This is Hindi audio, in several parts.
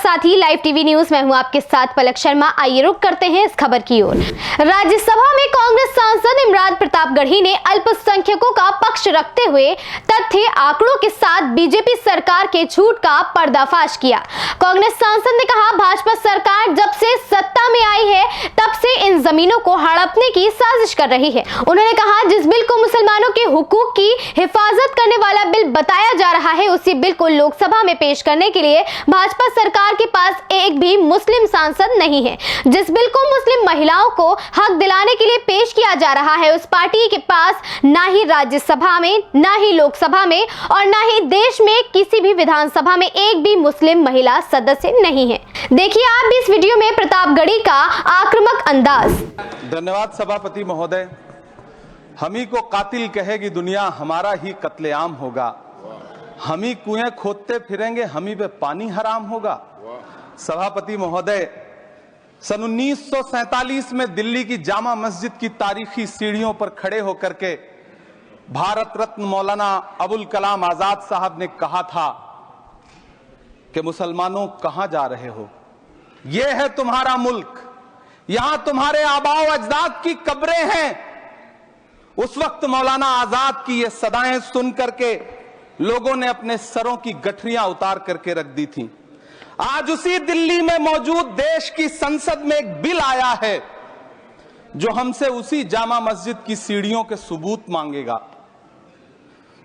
साथ ही लाइव टीवी न्यूज में हूं आपके साथ पलक शर्मा। आइए रुक करते हैं इस खबर की ओर। राज्यसभा में कांग्रेस सांसद इमरान प्रतापगढ़ी ने अल्पसंख्यकों का पक्ष रखते हुए तथ्य आंकड़ों के साथ बीजेपी सरकार के झूठ का पर्दाफाश किया। कांग्रेस सांसद ने कहा, भाजपा सरकार जब से सत्ता में आई है तब से इन जमीनों को हड़पने की साजिश कर रही है। उन्होंने कहा, जिस बिल को मुसलमानों के हुकूक की हिफाजत करने वाला बिल बताया जा रहा है, उसी बिल को लोकसभा में पेश करने के लिए भाजपा सरकार के पास एक भी मुस्लिम सांसद नहीं है। जिस बिल को मुस्लिम महिलाओं को हक दिलाने के लिए पेश किया जा रहा है, उस पार्टी के पास ना ही राज्यसभा में, ना ही लोकसभा में और ना ही देश में किसी भी विधानसभा में एक भी मुस्लिम महिला सदस्य नहीं है। देखिए आप भी इस वीडियो में प्रतापगढ़ी का आक्रामक अंदाज। धन्यवाद सभापति महोदय। हम ही को कातिल कहेगी दुनिया, हमारा ही कत्लेआम होगा। हम ही कुएं खोदते फिरेंगे, हम ही पे पानी हराम होगा। सभापति महोदय, सन 1947 में दिल्ली की जामा मस्जिद की तारीखी सीढ़ियों पर खड़े होकर के भारत रत्न मौलाना अबुल कलाम आजाद साहब ने कहा था कि मुसलमानों कहां जा रहे हो, यह है तुम्हारा मुल्क, यहां तुम्हारे आबाओ अजदाद की कब्रें हैं। उस वक्त मौलाना आजाद की ये सदाएं सुन करके लोगों ने अपने सरों की गठरियां उतार करके रख दी थी। आज उसी दिल्ली में मौजूद देश की संसद में एक बिल आया है जो हमसे उसी जामा मस्जिद की सीढ़ियों के सबूत मांगेगा,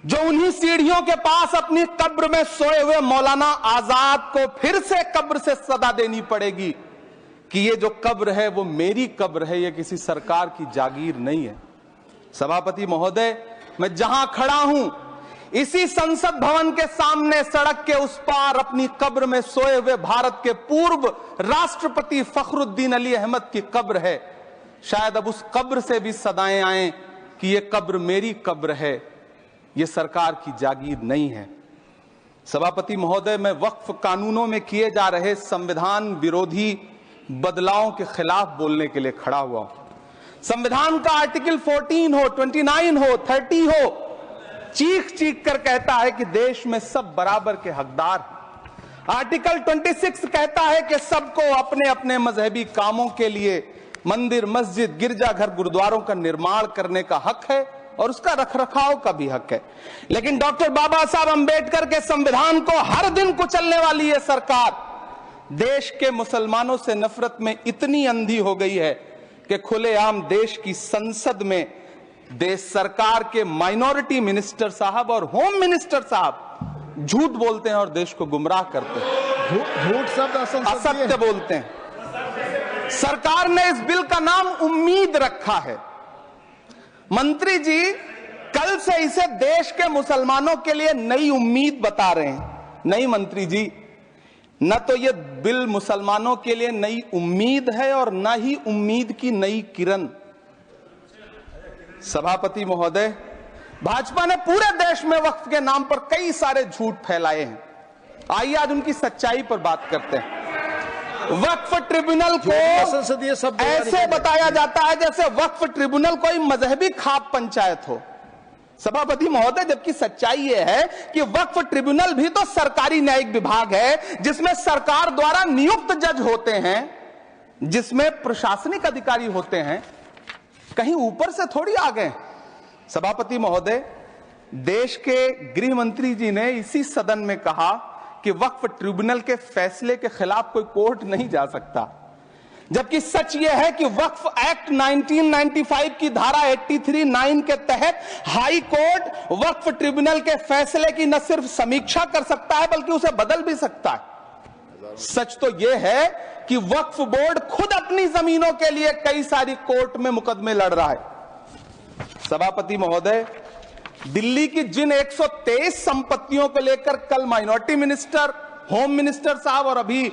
जो उन्हीं सीढ़ियों के पास अपनी कब्र में सोए हुए मौलाना आजाद को फिर से कब्र से सदा देनी पड़ेगी कि ये जो कब्र है वो मेरी कब्र है, ये किसी सरकार की जागीर नहीं है। सभापति महोदय, मैं जहां खड़ा हूं इसी संसद भवन के सामने सड़क के उस पार अपनी कब्र में सोए हुए भारत के पूर्व राष्ट्रपति फखरुद्दीन अली अहमद की कब्र है। शायद अब उस कब्र से भी सदाएं आए कि ये कब्र मेरी कब्र है, ये सरकार की जागीर नहीं है। सभापति महोदय, मैं वक्फ कानूनों में किए जा रहे संविधान विरोधी बदलावों के खिलाफ बोलने के लिए खड़ा हुआ हूं। संविधान का आर्टिकल 14 हो, 29 हो, 30 हो, चीख चीख कर कहता है कि देश में सब बराबर के हकदार हैं। आर्टिकल 26 कहता है कि सबको अपने अपने मजहबी कामों के लिए मंदिर, मस्जिद, गिरजाघर, गुरुद्वारों का निर्माण करने का हक है और उसका रखरखाव का भी हक है। लेकिन डॉक्टर बाबा साहब अंबेडकर के संविधान को हर दिन कुचलने वाली ये सरकार देश के मुसलमानों से नफरत में इतनी अंधी हो गई है कि खुलेआम देश की संसद में देश सरकार के माइनॉरिटी मिनिस्टर साहब और होम मिनिस्टर साहब झूठ बोलते हैं और देश को गुमराह करते हैं, झूठ शब्द असत्य बोलते हैं। सरकार ने इस बिल का नाम उम्मीद रखा है। मंत्री जी कल से इसे देश के मुसलमानों के लिए नई उम्मीद बता रहे हैं। नहीं मंत्री जी, न तो ये बिल मुसलमानों के लिए नई उम्मीद है और न ही उम्मीद की नई किरण। सभापति महोदय, भाजपा ने पूरे देश में वक्फ के नाम पर कई सारे झूठ फैलाए हैं। आइए आज उनकी सच्चाई पर बात करते हैं। वक्फ ट्रिब्यूनल को ऐसे बताया जाता है जैसे वक्फ ट्रिब्यूनल कोई मजहबी खाप पंचायत हो। सभापति महोदय, जबकि सच्चाई यह है कि वक्फ ट्रिब्यूनल भी तो सरकारी न्यायिक विभाग है जिसमें सरकार द्वारा नियुक्त जज होते हैं, जिसमें प्रशासनिक अधिकारी होते हैं, कहीं ऊपर से थोड़ी आ गए। सभापति महोदय, देश के गृह मंत्री जी ने इसी सदन में कहा कि वक्फ ट्रिब्यूनल के फैसले के खिलाफ कोई कोर्ट नहीं जा सकता, जबकि सच यह है कि वक्फ एक्ट 1995 की धारा 83(9) के तहत हाई कोर्ट वक्फ ट्रिब्यूनल के फैसले की न सिर्फ समीक्षा कर सकता है बल्कि उसे बदल भी सकता है। सच तो यह है कि वक्फ बोर्ड खुद अपनी जमीनों के लिए कई सारी कोर्ट में मुकदमे लड़ रहा है। सभापति महोदय, दिल्ली की जिन 123 संपत्तियों को लेकर कल माइनॉरिटी मिनिस्टर, होम मिनिस्टर साहब और अभी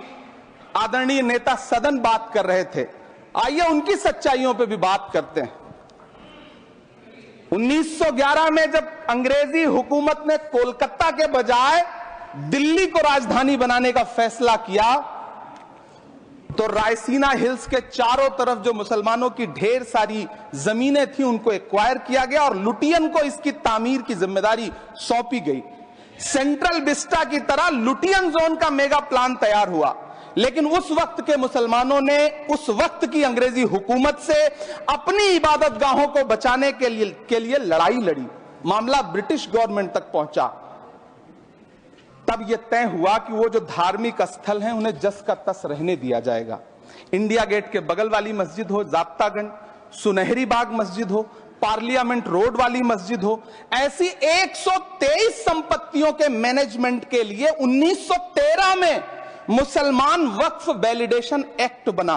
आदरणीय नेता सदन बात कर रहे थे, आइए उनकी सच्चाइयों पे भी बात करते हैं। 1911 में जब अंग्रेजी हुकूमत ने कोलकाता के बजाय दिल्ली को राजधानी बनाने का फैसला किया तो रायसीना हिल्स के चारों तरफ जो मुसलमानों की ढेर सारी जमीनें थी उनको एक्वायर किया गया और लुटियन को इसकी तामीर की जिम्मेदारी सौंपी गई। सेंट्रल विस्टा की तरह लुटियन जोन का मेगा प्लान तैयार हुआ। लेकिन उस वक्त के मुसलमानों ने उस वक्त की अंग्रेजी हुकूमत से अपनी इबादत गाहों को बचाने के लिए लड़ाई लड़ी। मामला ब्रिटिश गवर्नमेंट तक पहुंचा। तब यह तय हुआ कि वो जो धार्मिक स्थल हैं उन्हें जस का तस रहने दिया जाएगा। इंडिया गेट के बगल वाली मस्जिद हो, जाब्तागंज, सुनहरी बाग मस्जिद हो, पार्लियामेंट रोड वाली मस्जिद हो, ऐसी 123 संपत्तियों के मैनेजमेंट के लिए 1913 में मुसलमान वक्फ वैलिडेशन एक्ट बना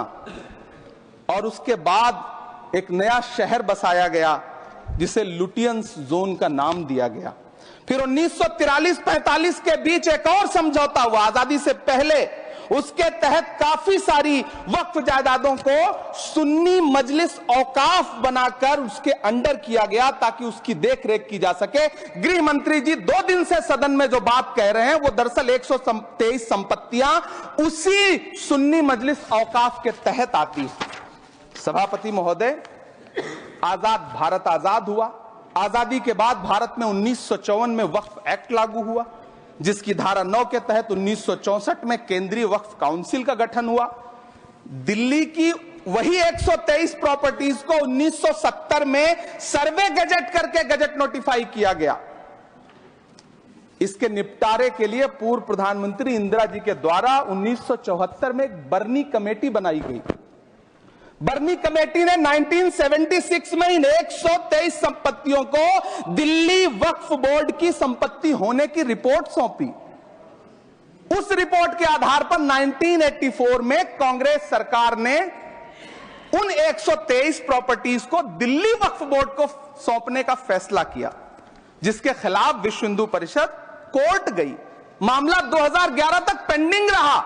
और उसके बाद एक नया शहर बसाया गया जिसे लुटियंस जोन का नाम दिया गया। फिर 1943-45 के बीच एक और समझौता हुआ आजादी से पहले। उसके तहत काफी सारी वक्फ जायदादों को सुन्नी मजलिस औकाफ बनाकर उसके अंडर किया गया ताकि उसकी देखरेख की जा सके। गृह मंत्री जी 2 दिन से सदन में जो बात कह रहे हैं वो दरअसल 123 संपत्तियां उसी सुन्नी मजलिस औकाफ के तहत आती है। सभापति महोदय, आजाद भारत आजाद हुआ। आजादी के बाद भारत में 1954 में वक्फ एक्ट लागू हुआ, जिसकी धारा 9 के तहत 1964 में केंद्रीय वक्फ काउंसिल का गठन हुआ। दिल्ली की वही 123 प्रॉपर्टीज को 1970 में सर्वे गजट करके गजट नोटिफाई किया गया। इसके निपटारे के लिए पूर्व प्रधानमंत्री इंदिरा जी के द्वारा 1974 में एक बर्नी कमेटी बनाई गई। बर्नी कमेटी ने 1976 में इन 123 संपत्तियों को दिल्ली वक्फ बोर्ड की संपत्ति होने की रिपोर्ट सौंपी। उस रिपोर्ट के आधार पर 1984 में कांग्रेस सरकार ने उन 123 प्रॉपर्टीज को दिल्ली वक्फ बोर्ड को सौंपने का फैसला किया, जिसके खिलाफ विश्व हिंदू परिषद कोर्ट गई। मामला 2011 तक पेंडिंग रहा।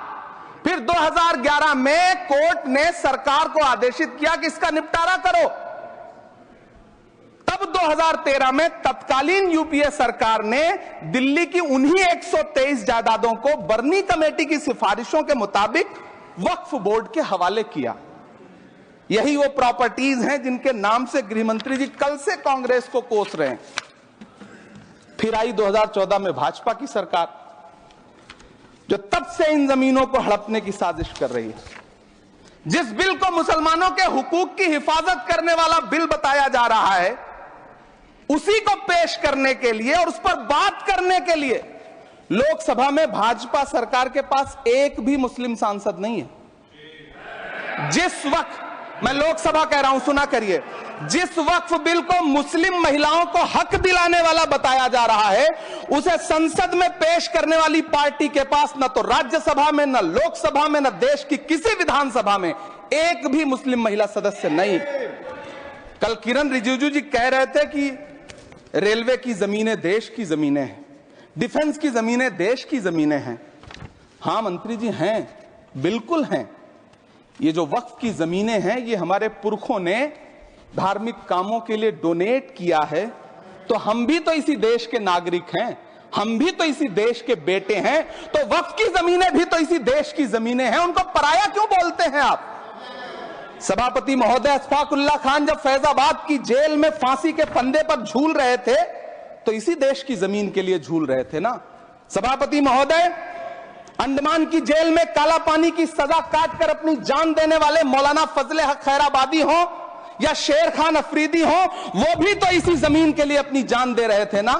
फिर 2011 में कोर्ट ने सरकार को आदेशित किया कि इसका निपटारा करो। तब 2013 में तत्कालीन यूपीए सरकार ने दिल्ली की उन्हीं 123 जायदादों को बर्नी कमेटी की सिफारिशों के मुताबिक वक्फ बोर्ड के हवाले किया। यही वो प्रॉपर्टीज हैं जिनके नाम से गृह मंत्री जी कल से कांग्रेस को कोस रहे हैं। फिर आई 2014 में भाजपा की सरकार, जो तब से इन जमीनों को हड़पने की साजिश कर रही है। जिस बिल को मुसलमानों के हुकूक की हिफाजत करने वाला बिल बताया जा रहा है, उसी को पेश करने के लिए और उस पर बात करने के लिए लोकसभा में भाजपा सरकार के पास एक भी मुस्लिम सांसद नहीं है। जिस वक्त, मैं लोकसभा कह रहा हूं, सुना करिए, जिस वक्फ बिल को मुस्लिम महिलाओं को हक दिलाने वाला बताया जा रहा है, उसे संसद में पेश करने वाली पार्टी के पास न तो राज्यसभा में, न लोकसभा में, न देश की किसी विधानसभा में एक भी मुस्लिम महिला सदस्य नहीं। कल किरण रिजिजू जी कह रहे थे कि रेलवे की जमीनें देश की जमीनें हैं, डिफेंस की जमीनें देश की जमीनें हैं। हां मंत्री जी, हैं, बिल्कुल हैं। ये जो वक्फ की जमीनें हैं, ये हमारे पुरखों ने धार्मिक कामों के लिए डोनेट किया है। तो हम भी तो इसी देश के नागरिक हैं, हम भी तो इसी देश के बेटे हैं। तो वक्फ की जमीनें भी तो इसी देश की जमीनें हैं। उनको पराया क्यों बोलते हैं आप? सभापति महोदय, अशफाकुल्लाह खान जब फैजाबाद की जेल में फांसी के फंदे पर झूल रहे थे तो इसी देश की जमीन के लिए झूल रहे थे ना। सभापति महोदय, अंडमान की जेल में काला पानी की सजा काटकर अपनी जान देने वाले मौलाना फजले हक खैराबादी हो या शेर खान अफरीदी हो, वो भी तो इसी जमीन के लिए अपनी जान दे रहे थे ना।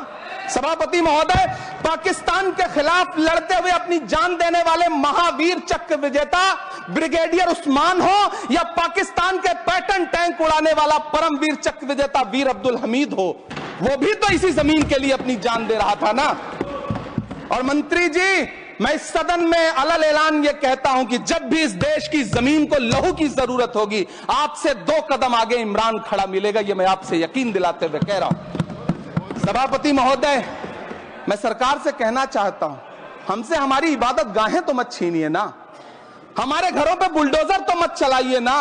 सभापति महोदय, पाकिस्तान के खिलाफ लड़ते हुए अपनी जान देने वाले महावीर चक्र विजेता ब्रिगेडियर उस्मान हो या पाकिस्तान के पैटर्न टैंक उड़ाने वाला परमवीर चक्र विजेता वीर अब्दुल हमीद हो, वो भी तो इसी जमीन के लिए अपनी जान दे रहा था ना। और मंत्री जी, मैं इस सदन में अलल ऐलान ये कहता हूं कि जब भी इस देश की जमीन को लहू की जरूरत होगी, आपसे 2 कदम आगे इमरान खड़ा मिलेगा। ये मैं आपसे यकीन दिलाते हुए कह रहा हूं। सभापति महोदय, मैं सरकार से कहना चाहता हूं, हमसे हमारी इबादत गाहें तो मत छीनिए ना, हमारे घरों पे बुलडोजर तो मत चलाइए ना,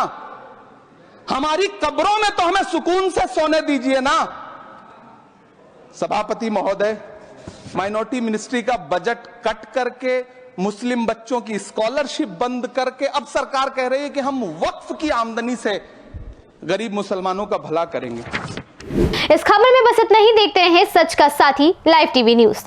हमारी कब्रों में तो हमें सुकून से सोने दीजिए ना। सभापति महोदय, माइनॉरिटी मिनिस्ट्री का बजट कट करके मुस्लिम बच्चों की स्कॉलरशिप बंद करके अब सरकार कह रही है कि हम वक्फ की आमदनी से गरीब मुसलमानों का भला करेंगे। इस खबर में बस इतना ही। देखते हैं सच का साथी लाइव टीवी न्यूज।